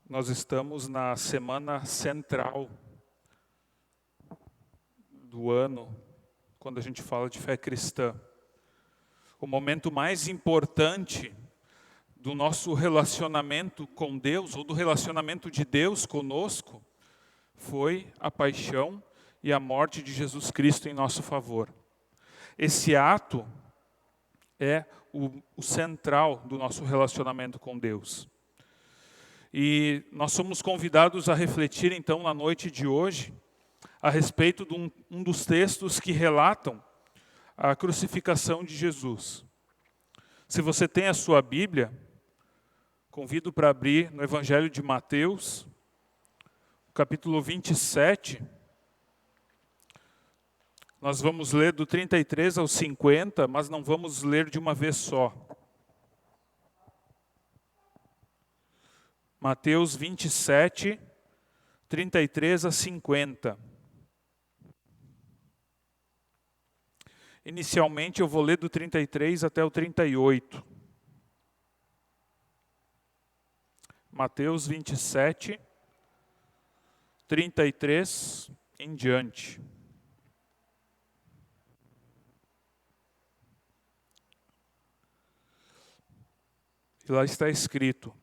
Nós estamos na semana central do ano, quando a gente fala de fé cristã. O momento mais importante do nosso relacionamento com Deus, ou do relacionamento de Deus conosco, foi a paixão e a morte de Jesus Cristo em nosso favor. Esse ato é o central do nosso relacionamento com Deus. E nós somos convidados a refletir, então, na noite de hoje, a respeito de um dos textos que relatam a crucificação de Jesus. Se você tem a sua Bíblia, convido para abrir no Evangelho de Mateus, capítulo 27. Nós vamos ler do 33 ao 50, mas não vamos ler de uma vez só. Mateus 27, 33 a 50. Inicialmente eu vou ler do 33 até o 38. Mateus 27, 33 em diante. E lá está escrito: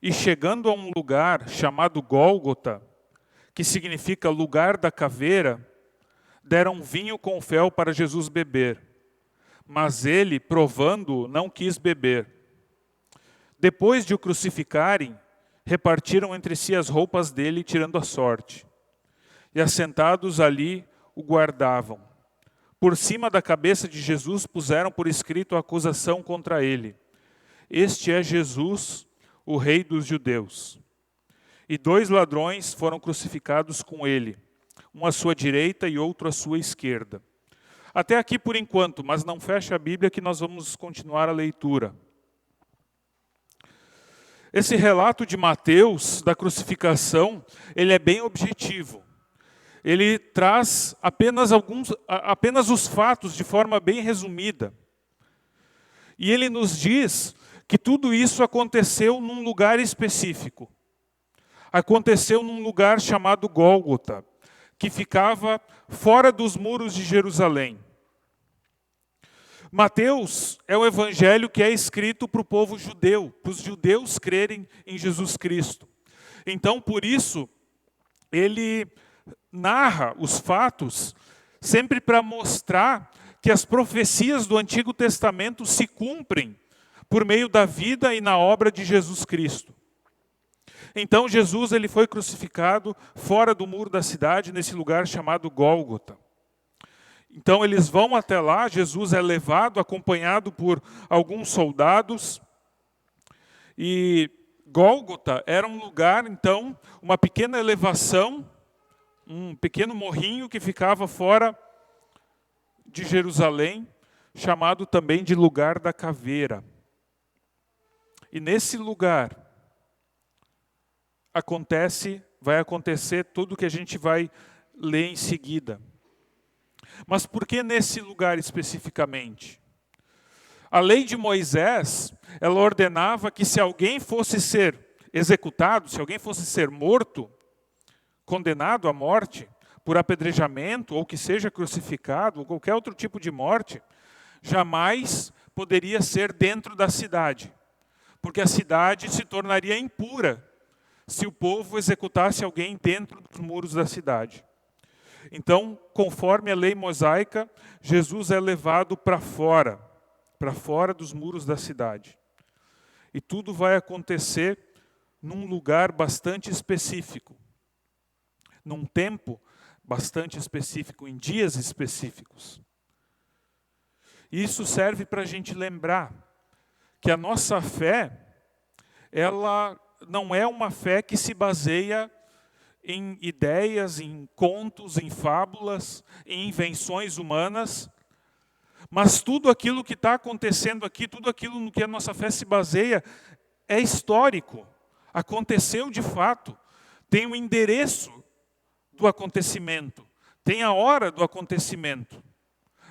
E chegando a um lugar chamado Gólgota, que significa lugar da caveira, deram vinho com fel para Jesus beber. Mas ele, provando, não quis beber. Depois de o crucificarem, repartiram entre si as roupas dele, tirando a sorte. E assentados ali, o guardavam. Por cima da cabeça de Jesus puseram por escrito a acusação contra ele: Este é Jesus, o Rei dos Judeus. E 2 ladrões foram crucificados com ele, um à sua direita e outro à sua esquerda. Até aqui por enquanto, mas não feche a Bíblia que nós vamos continuar a leitura. Esse relato de Mateus, da crucificação, ele é bem objetivo. Ele traz apenas os fatos de forma bem resumida. E ele nos diz que tudo isso aconteceu num lugar específico. Aconteceu num lugar chamado Gólgota, que ficava fora dos muros de Jerusalém. Mateus é o evangelho que é escrito para o povo judeu, para os judeus crerem em Jesus Cristo. Então, por isso, ele narra os fatos sempre para mostrar que as profecias do Antigo Testamento se cumprem por meio da vida e na obra de Jesus Cristo. Então Jesus ele foi crucificado fora do muro da cidade, nesse lugar chamado Gólgota. Então eles vão até lá, Jesus é levado, acompanhado por alguns soldados. E Gólgota era um lugar, então, uma pequena elevação, um pequeno morrinho que ficava fora de Jerusalém, chamado também de lugar da caveira. E nesse lugar vai acontecer tudo o que a gente vai ler em seguida. Mas por que nesse lugar especificamente? A lei de Moisés, ela ordenava que se alguém fosse ser executado, se alguém fosse ser morto, condenado à morte, por apedrejamento, ou que seja crucificado, ou qualquer outro tipo de morte, jamais poderia ser dentro da cidade. Porque a cidade se tornaria impura se o povo executasse alguém dentro dos muros da cidade. Então, conforme a lei mosaica, Jesus é levado para fora dos muros da cidade. E tudo vai acontecer num lugar bastante específico, num tempo bastante específico, em dias específicos. Isso serve para a gente lembrar que a nossa fé, ela não é uma fé que se baseia em ideias, em contos, em fábulas, em invenções humanas, mas tudo aquilo que está acontecendo aqui, tudo aquilo no que a nossa fé se baseia, é histórico, aconteceu de fato, tem o endereço do acontecimento, tem a hora do acontecimento.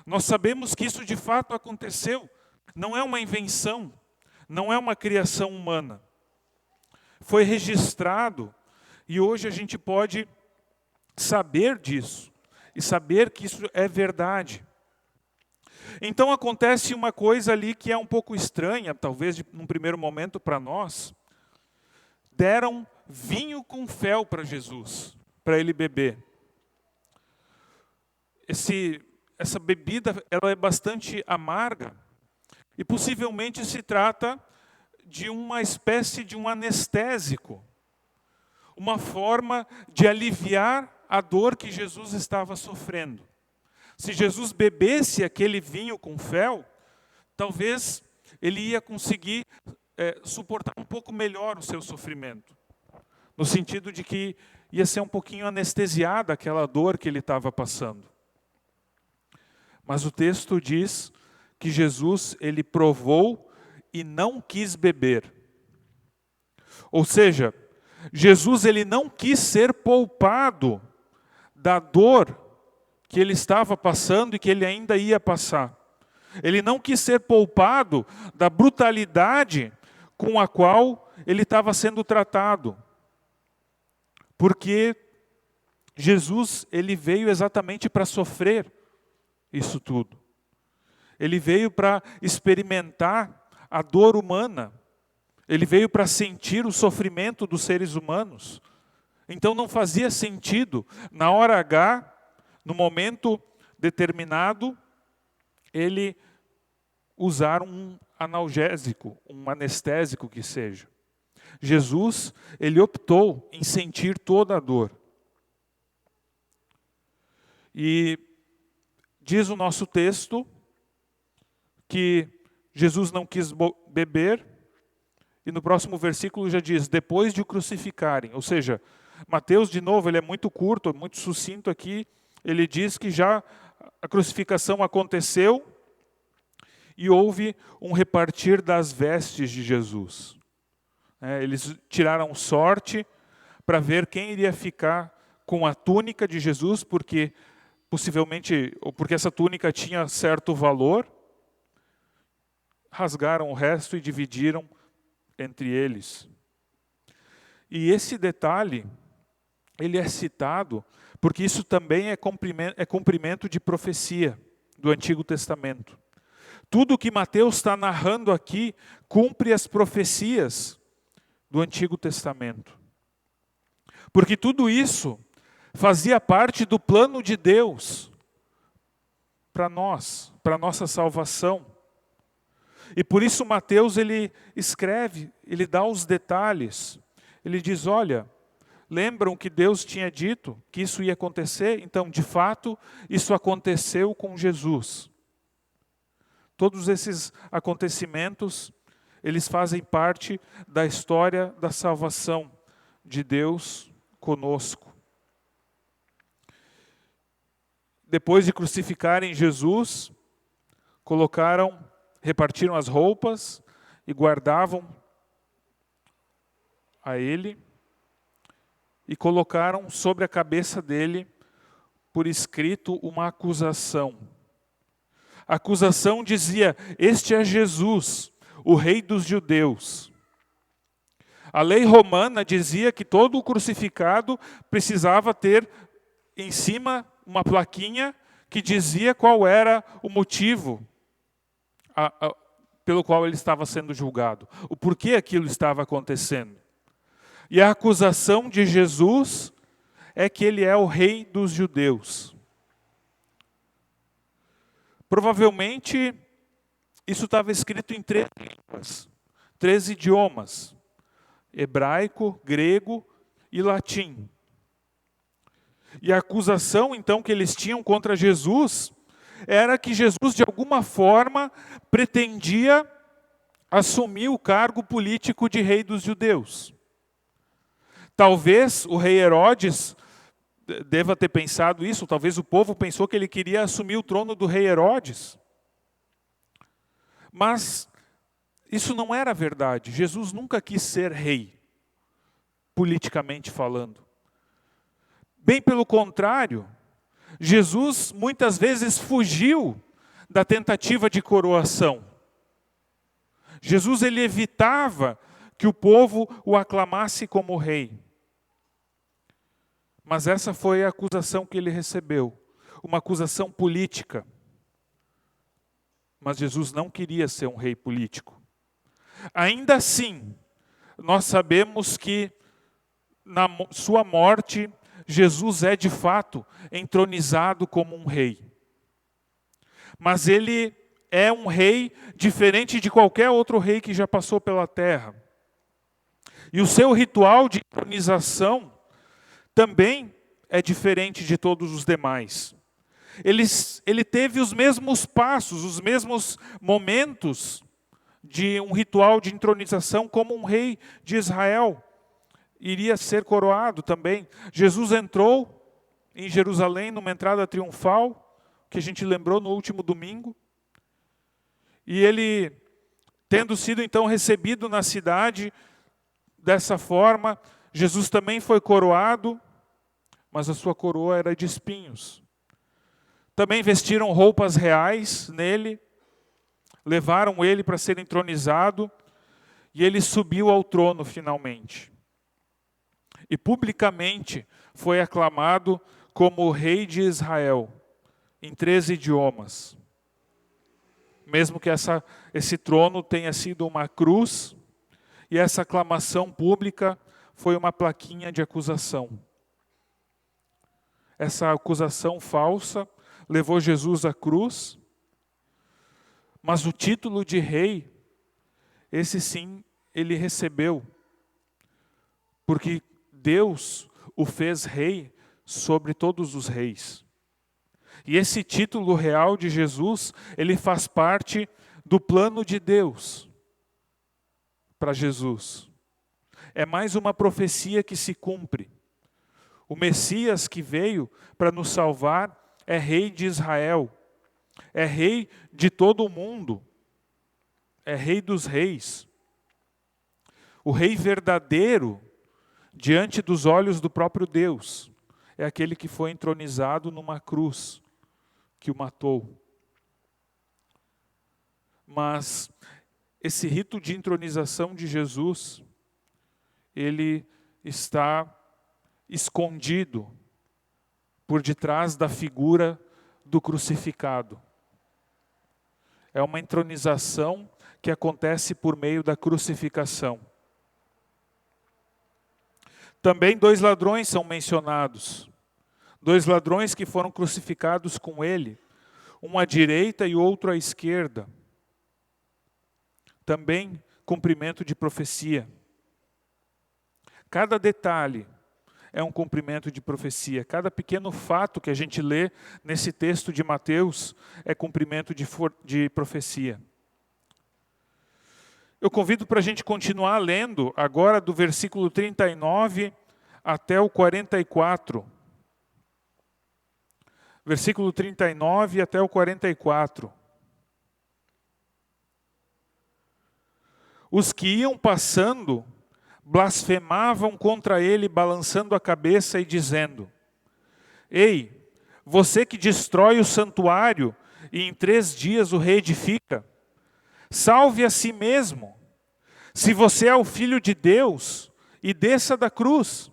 Nós sabemos que isso de fato aconteceu, não é uma invenção, não é uma criação humana. foi registrado, e hoje a gente pode saber disso, e saber que isso é verdade. Então acontece uma coisa ali que é um pouco estranha, talvez num primeiro momento para nós. Deram vinho com fel para Jesus, para ele beber. Essa bebida ela é bastante amarga, e possivelmente se trata de uma espécie de um anestésico, uma forma de aliviar a dor que Jesus estava sofrendo. Se Jesus bebesse aquele vinho com fel, talvez ele ia conseguir suportar um pouco melhor o seu sofrimento. No sentido de que ia ser um pouquinho anestesiada aquela dor que ele estava passando. Mas o texto diz que Jesus, ele provou e não quis beber. Ou seja, Jesus ele não quis ser poupado da dor que ele estava passando e que ele ainda ia passar. Ele não quis ser poupado da brutalidade com a qual ele estava sendo tratado. Porque Jesus ele veio exatamente para sofrer isso tudo. Ele veio para experimentar a dor humana. Ele veio para sentir o sofrimento dos seres humanos. Então não fazia sentido, na hora H, no momento determinado, ele usar um analgésico, um anestésico que seja. Jesus, ele optou em sentir toda a dor. E diz o nosso texto que Jesus não quis beber, e no próximo versículo já diz, depois de o crucificarem. Ou seja, Mateus, de novo, ele é muito curto, muito sucinto aqui. Ele diz que já a crucificação aconteceu e houve um repartir das vestes de Jesus. Eles tiraram sorte para ver quem iria ficar com a túnica de Jesus, porque possivelmente, ou porque essa túnica tinha certo valor. Rasgaram o resto e dividiram entre eles. E esse detalhe, ele é citado porque isso também é cumprimento de profecia do Antigo Testamento. Tudo que Mateus está narrando aqui cumpre as profecias do Antigo Testamento. Porque tudo isso fazia parte do plano de Deus para nós, para a nossa salvação. E por isso Mateus ele escreve, ele dá os detalhes. Ele diz, olha, lembram que Deus tinha dito que isso ia acontecer? Então, de fato, isso aconteceu com Jesus. Todos esses acontecimentos, eles fazem parte da história da salvação de Deus conosco. Depois de crucificarem Jesus, repartiram as roupas e guardavam a ele e colocaram sobre a cabeça dele, por escrito, uma acusação. A acusação dizia, este é Jesus, o rei dos judeus. A lei romana dizia que todo crucificado precisava ter em cima uma plaquinha que dizia qual era o motivo pelo qual ele estava sendo julgado, o porquê aquilo estava acontecendo. E a acusação de Jesus é que ele é o rei dos judeus. Provavelmente, isso estava escrito em 3 línguas, 3 idiomas, hebraico, grego e latim. E a acusação, então, que eles tinham contra Jesus era que Jesus, de alguma forma, pretendia assumir o cargo político de rei dos judeus. Talvez o rei Herodes deva ter pensado isso, talvez o povo pensou que ele queria assumir o trono do rei Herodes. Mas isso não era verdade. Jesus nunca quis ser rei, politicamente falando. Bem pelo contrário, Jesus muitas vezes fugiu da tentativa de coroação. Jesus ele evitava que o povo o aclamasse como rei. Mas essa foi a acusação que ele recebeu, uma acusação política. Mas Jesus não queria ser um rei político. Ainda assim, nós sabemos que na sua morte, Jesus é de fato entronizado como um rei. Mas ele é um rei diferente de qualquer outro rei que já passou pela terra. E o seu ritual de entronização também é diferente de todos os demais. Ele teve os mesmos passos, os mesmos momentos de um ritual de entronização como um rei de Israel iria ser coroado também. Jesus entrou em Jerusalém numa entrada triunfal, que a gente lembrou no último domingo. E ele, tendo sido então recebido na cidade dessa forma, Jesus também foi coroado, mas a sua coroa era de espinhos. Também vestiram roupas reais nele, levaram ele para ser entronizado, e ele subiu ao trono finalmente. E publicamente foi aclamado como o rei de Israel, em 13 idiomas. Mesmo que esse trono tenha sido uma cruz, e essa aclamação pública foi uma plaquinha de acusação. Essa acusação falsa levou Jesus à cruz, mas o título de rei, esse sim, ele recebeu, porque Deus o fez rei sobre todos os reis. E esse título real de Jesus, ele faz parte do plano de Deus para Jesus. É mais uma profecia que se cumpre. O Messias que veio para nos salvar é rei de Israel, é rei de todo o mundo, é rei dos reis. O rei verdadeiro, diante dos olhos do próprio Deus, é aquele que foi entronizado numa cruz, que o matou. Mas esse rito de entronização de Jesus, ele está escondido por detrás da figura do crucificado. É uma entronização que acontece por meio da crucificação. Também 2 ladrões são mencionados. 2 ladrões que foram crucificados com ele, um à direita e outro à esquerda. Também cumprimento de profecia. Cada detalhe é um cumprimento de profecia. Cada pequeno fato que a gente lê nesse texto de Mateus é cumprimento de profecia. Eu convido para a gente continuar lendo agora do versículo 39 até o 44. Versículo 39 até o 44. Os que iam passando blasfemavam contra ele, balançando a cabeça e dizendo: Ei, você que destrói o santuário e em 3 dias o reedifica, salve a si mesmo. Se você é o Filho de Deus, e desça da cruz.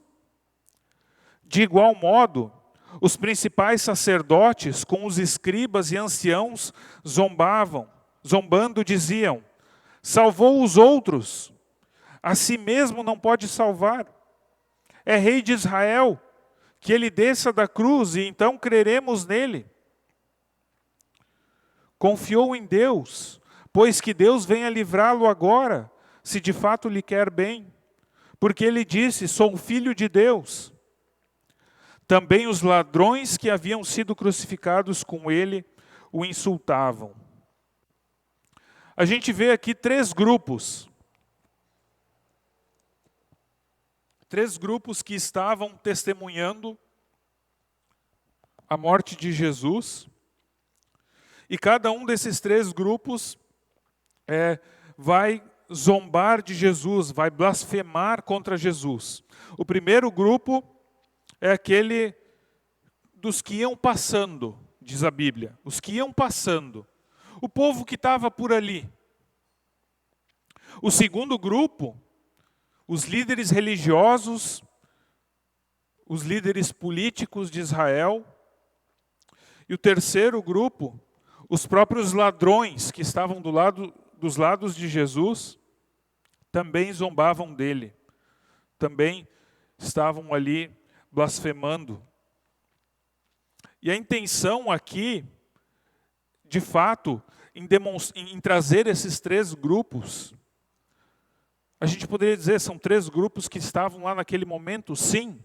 De igual modo, os principais sacerdotes, com os escribas e anciãos, zombando diziam: salvou os outros, a si mesmo não pode salvar. É rei de Israel, que ele desça da cruz e então creremos nele. Confiou em Deus, pois que Deus venha livrá-lo agora, se de fato lhe quer bem. Porque ele disse: sou filho de Deus. Também os ladrões que haviam sido crucificados com ele o insultavam. A gente vê aqui 3 grupos. 3 grupos que estavam testemunhando a morte de Jesus. E cada um desses 3 grupos vai zombar de Jesus, vai blasfemar contra Jesus. O primeiro grupo é aquele dos que iam passando, diz a Bíblia. Os que iam passando. O povo que estava por ali. O segundo grupo os líderes religiosos, os líderes políticos de Israel. E o terceiro grupo, os próprios ladrões que estavam dos lados de Jesus, também zombavam dele. Também estavam ali blasfemando. E a intenção aqui, de fato, em trazer esses três grupos, a gente poderia dizer, são três grupos que estavam lá naquele momento, sim,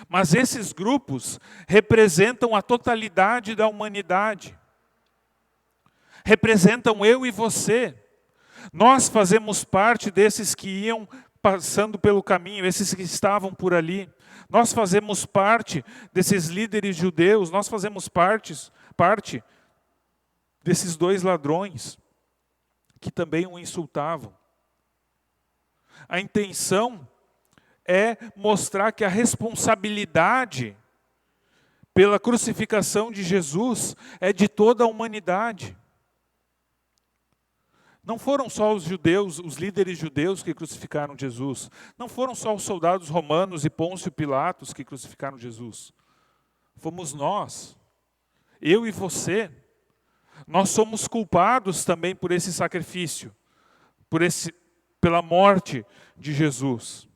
mas esses grupos representam a totalidade da humanidade. Representam eu e você. Nós fazemos parte desses que iam passando pelo caminho, esses que estavam por ali. Nós fazemos parte desses líderes judeus, nós fazemos parte desses dois ladrões que também o insultavam. A intenção é mostrar que a responsabilidade pela crucificação de Jesus é de toda a humanidade. Não foram só os judeus, os líderes judeus que crucificaram Jesus. Não foram só os soldados romanos e Pôncio Pilatos que crucificaram Jesus. Fomos nós, eu e você. Nós somos culpados também por esse sacrifício, pela morte de Jesus.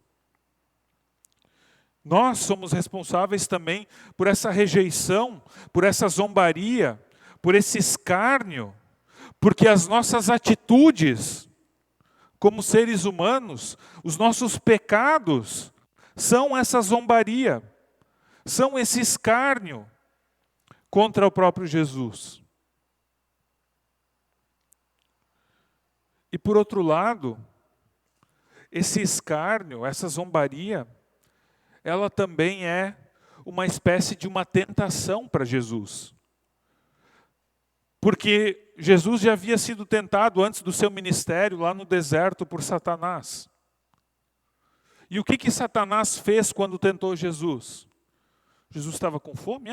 Nós somos responsáveis também por essa rejeição, por essa zombaria, por esse escárnio, porque as nossas atitudes, como seres humanos, os nossos pecados, são essa zombaria, são esse escárnio contra o próprio Jesus. E por outro lado, esse escárnio, essa zombaria, ela também é uma espécie de uma tentação para Jesus. Porque Jesus já havia sido tentado antes do seu ministério lá no deserto por Satanás. E o que Satanás fez quando tentou Jesus? Jesus estava com fome?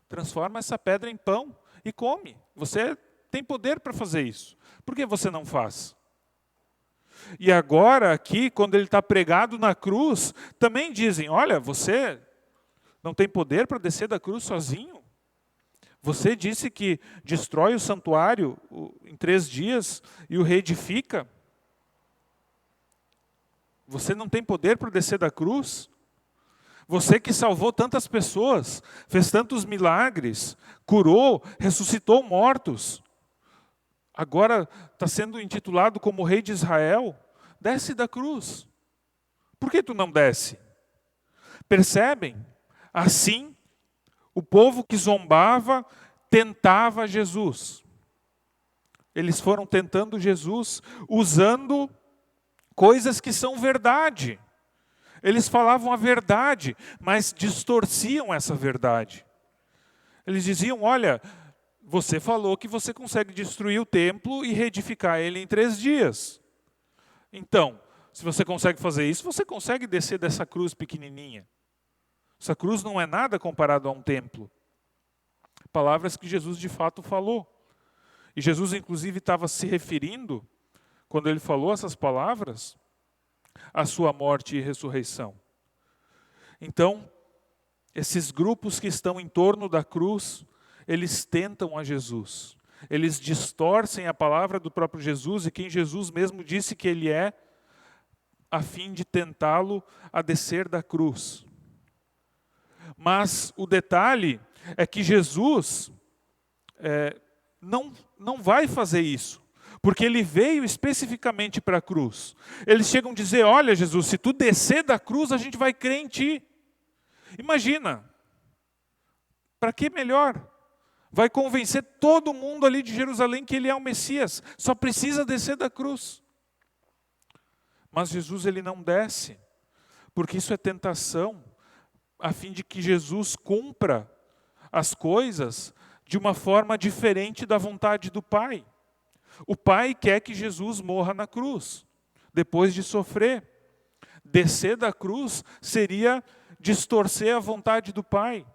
Transforma essa pedra em pão e come. Você tem poder para fazer isso. Por que você não faz? E agora aqui, quando ele está pregado na cruz, também dizem, olha, você não tem poder para descer da cruz sozinho? Você disse que destrói o santuário em 3 dias e o reedifica? Você não tem poder para descer da cruz? Você que salvou tantas pessoas, fez tantos milagres, curou, ressuscitou mortos, agora está sendo intitulado como rei de Israel, desce da cruz. Por que tu não desce? Percebem? Assim, o povo que zombava tentava Jesus. Eles foram tentando Jesus usando coisas que são verdade. Eles falavam a verdade, mas distorciam essa verdade. Eles diziam, olha, você falou que você consegue destruir o templo e reedificar ele em 3 dias. Então, se você consegue fazer isso, você consegue descer dessa cruz pequenininha. Essa cruz não é nada comparado a um templo. Palavras que Jesus de fato falou. E Jesus inclusive estava se referindo, quando ele falou essas palavras, à sua morte e ressurreição. Então, esses grupos que estão em torno da cruz, eles tentam a Jesus. Eles distorcem a palavra do próprio Jesus e quem Jesus mesmo disse que ele é, a fim de tentá-lo a descer da cruz. Mas o detalhe é que Jesus não vai fazer isso, porque ele veio especificamente para a cruz. Eles chegam a dizer, olha Jesus, se tu descer da cruz, a gente vai crer em ti. Imagina, para que melhor? Vai convencer todo mundo ali de Jerusalém que ele é o Messias, só precisa descer da cruz. Mas Jesus ele não desce, porque isso é tentação, a fim de que Jesus cumpra as coisas de uma forma diferente da vontade do Pai. O Pai quer que Jesus morra na cruz, depois de sofrer. Descer da cruz seria distorcer a vontade do Pai.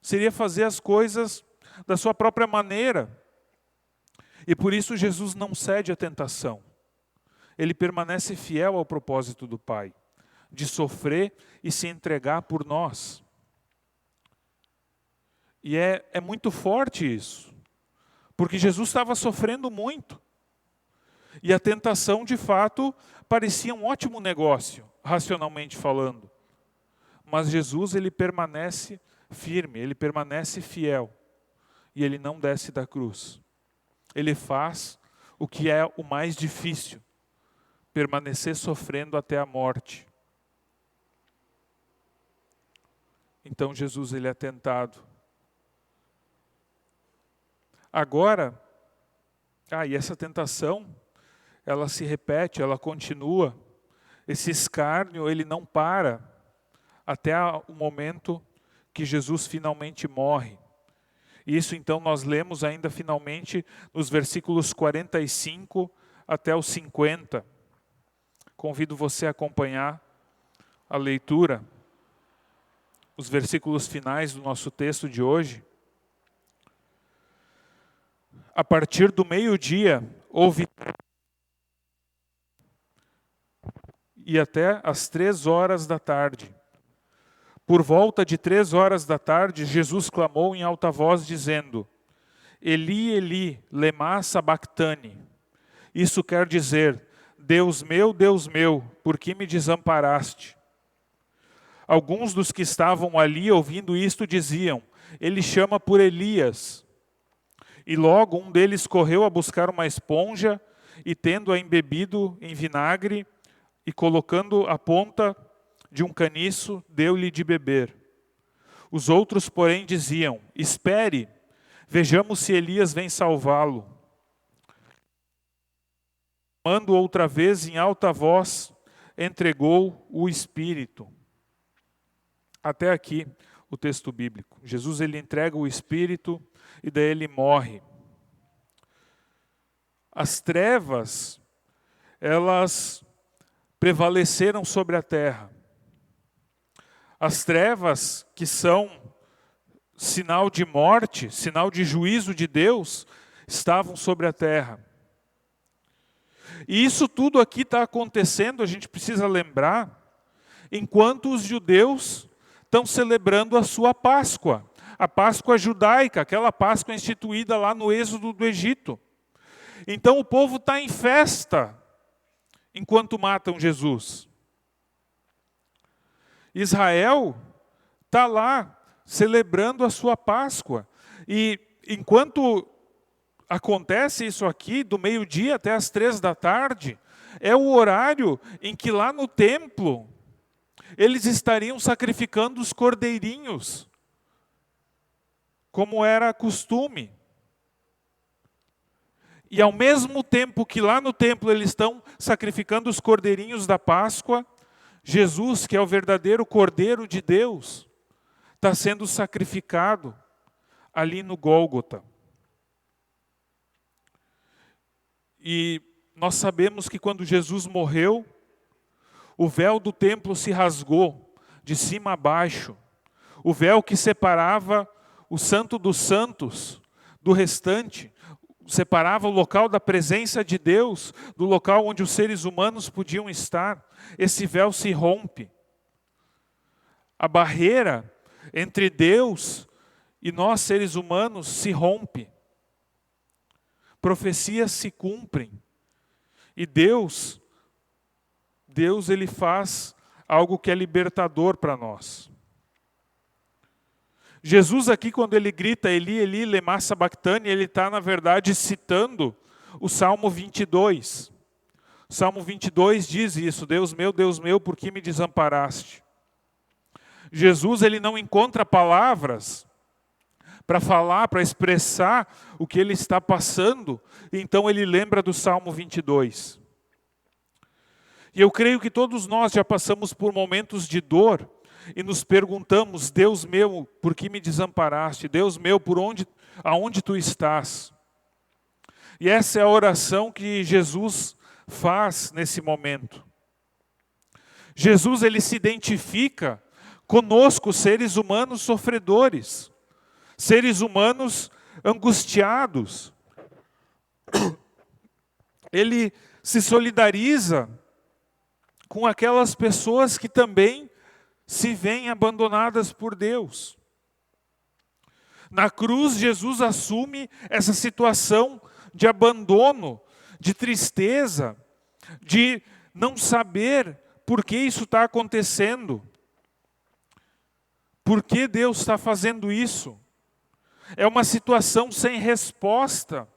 Seria fazer as coisas da sua própria maneira. E por isso Jesus não cede à tentação. ele permanece fiel ao propósito do Pai, de sofrer e se entregar por nós. E é muito forte isso, porque Jesus estava sofrendo muito. E a tentação, de fato, parecia um ótimo negócio, racionalmente falando. Mas Jesus, ele permanece firme, ele permanece fiel. E ele não desce da cruz. Ele faz o que é o mais difícil, permanecer sofrendo até a morte. Então Jesus, ele é tentado. Agora, e essa tentação, ela se repete, ela continua. Esse escárnio, ele não para até o momento que Jesus finalmente morre. Isso então nós lemos ainda finalmente nos versículos 45 até os 50. Convido você a acompanhar a leitura, os versículos finais do nosso texto de hoje. A partir do meio-dia, houve e até às 3 horas da tarde. Por volta de 3 horas da tarde, Jesus clamou em alta voz, dizendo: Eli, Eli, lema sabactani. Isso quer dizer: Deus meu, por que me desamparaste? Alguns dos que estavam ali ouvindo isto diziam: Ele chama por Elias. E logo um deles correu a buscar uma esponja e, tendo-a embebido em vinagre e colocando a ponta de um caniço, deu-lhe de beber. Os outros, porém, diziam: Espere, vejamos se Elias vem salvá-lo. Chamando outra vez em alta voz, entregou o Espírito. Até aqui o texto bíblico. Jesus, ele entrega o Espírito e daí ele morre. As trevas, elas prevaleceram sobre a terra. As trevas, que são sinal de morte, sinal de juízo de Deus, estavam sobre a terra. E isso tudo aqui está acontecendo, a gente precisa lembrar, enquanto os judeus estão celebrando a sua Páscoa. A Páscoa judaica, aquela Páscoa instituída lá no êxodo do Egito. Então o povo está em festa, enquanto matam Jesus. Israel está lá, celebrando a sua Páscoa. E enquanto acontece isso aqui, do meio-dia até as 3 da tarde, é o horário em que lá no templo, eles estariam sacrificando os cordeirinhos, como era costume. E ao mesmo tempo que lá no templo eles estão sacrificando os cordeirinhos da Páscoa, Jesus, que é o verdadeiro Cordeiro de Deus, está sendo sacrificado ali no Gólgota. E nós sabemos que quando Jesus morreu, o véu do templo se rasgou de cima a baixo. O véu que separava o Santo dos Santos do restante, separava o local da presença de Deus do local onde os seres humanos podiam estar. Esse véu se rompe. A barreira entre Deus e nós, seres humanos, se rompe. Profecias se cumprem. E Deus ele faz algo que é libertador para nós. Jesus aqui, quando ele grita Eli, Eli, lema sabactani, ele está, na verdade, citando o Salmo 22. O Salmo 22 diz isso: Deus meu, por que me desamparaste? Jesus, ele não encontra palavras para falar, para expressar o que ele está passando, então ele lembra do Salmo 22. E eu creio que todos nós já passamos por momentos de dor e nos perguntamos: Deus meu, por que me desamparaste? Deus meu, aonde tu estás? E essa é a oração que Jesus faz nesse momento. Jesus, ele se identifica conosco, seres humanos sofredores, seres humanos angustiados. Ele se solidariza com aquelas pessoas que também se veem abandonadas por Deus. Na cruz, Jesus assume essa situação de abandono, de tristeza, de não saber por que isso está acontecendo. Por que Deus está fazendo isso? É uma situação sem resposta.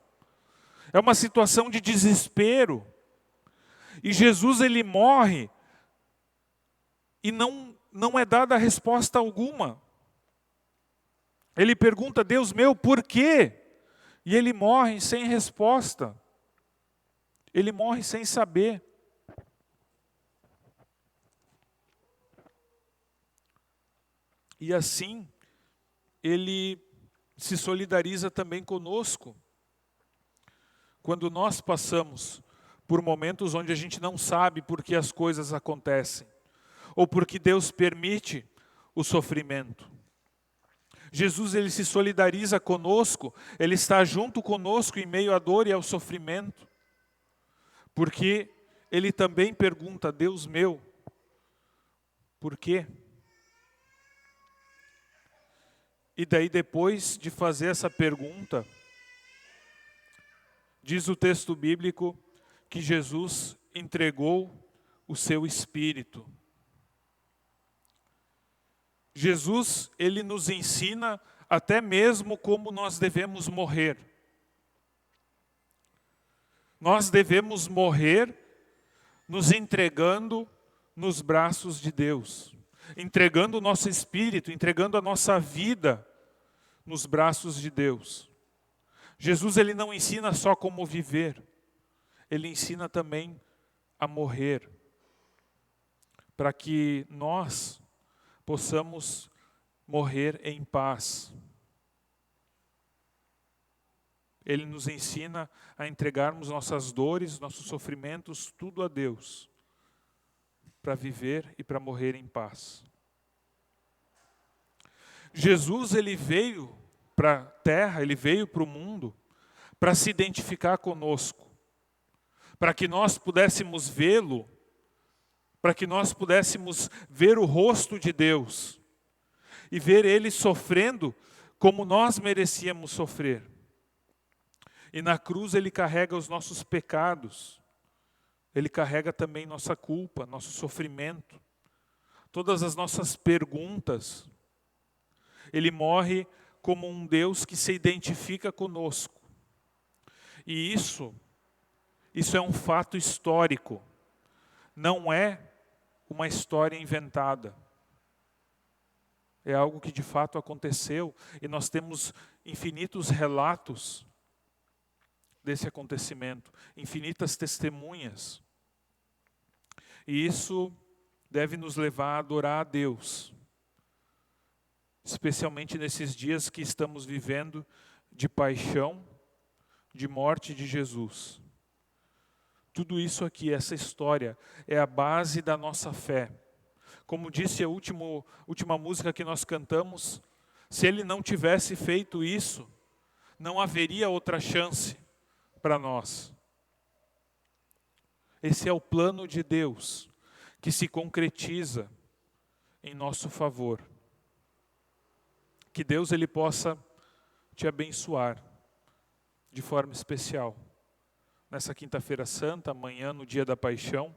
É uma situação de desespero. E Jesus, ele morre e não é dada resposta alguma. Ele pergunta, Deus meu, por quê? E ele morre sem resposta. Ele morre sem saber. E assim, ele se solidariza também conosco. Quando nós passamos por momentos onde a gente não sabe por que as coisas acontecem, ou porque Deus permite o sofrimento. Jesus, ele se solidariza conosco, ele está junto conosco em meio à dor e ao sofrimento, porque ele também pergunta, Deus meu, por quê? E daí, depois de fazer essa pergunta, diz o texto bíblico que Jesus entregou o seu Espírito. Jesus, ele nos ensina até mesmo como nós devemos morrer. Nós devemos morrer nos entregando nos braços de Deus, entregando o nosso espírito, entregando a nossa vida nos braços de Deus. Jesus, ele não ensina só como viver, ele ensina também a morrer, para que nós possamos morrer em paz. Ele nos ensina a entregarmos nossas dores, nossos sofrimentos, tudo a Deus, para viver e para morrer em paz. Jesus, ele veio para a terra, ele veio para o mundo, para se identificar conosco, para que nós pudéssemos vê-lo, para que nós pudéssemos ver o rosto de Deus e ver Ele sofrendo como nós merecíamos sofrer. E na cruz Ele carrega os nossos pecados, Ele carrega também nossa culpa, nosso sofrimento, todas as nossas perguntas. Ele morre como um Deus que se identifica conosco. E isso é um fato histórico, não é uma história inventada. É algo que de fato aconteceu e nós temos infinitos relatos desse acontecimento, infinitas testemunhas. E isso deve nos levar a adorar a Deus, especialmente nesses dias que estamos vivendo de paixão, de morte de Jesus. Tudo isso aqui, essa história, é a base da nossa fé. Como disse a última música que nós cantamos, se Ele não tivesse feito isso, não haveria outra chance para nós. Esse é o plano de Deus, que se concretiza em nosso favor. Que Deus, Ele possa te abençoar de forma especial. Nessa quinta-feira santa, amanhã, no dia da paixão,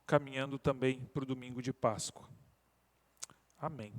caminhando também para o domingo de Páscoa. Amém.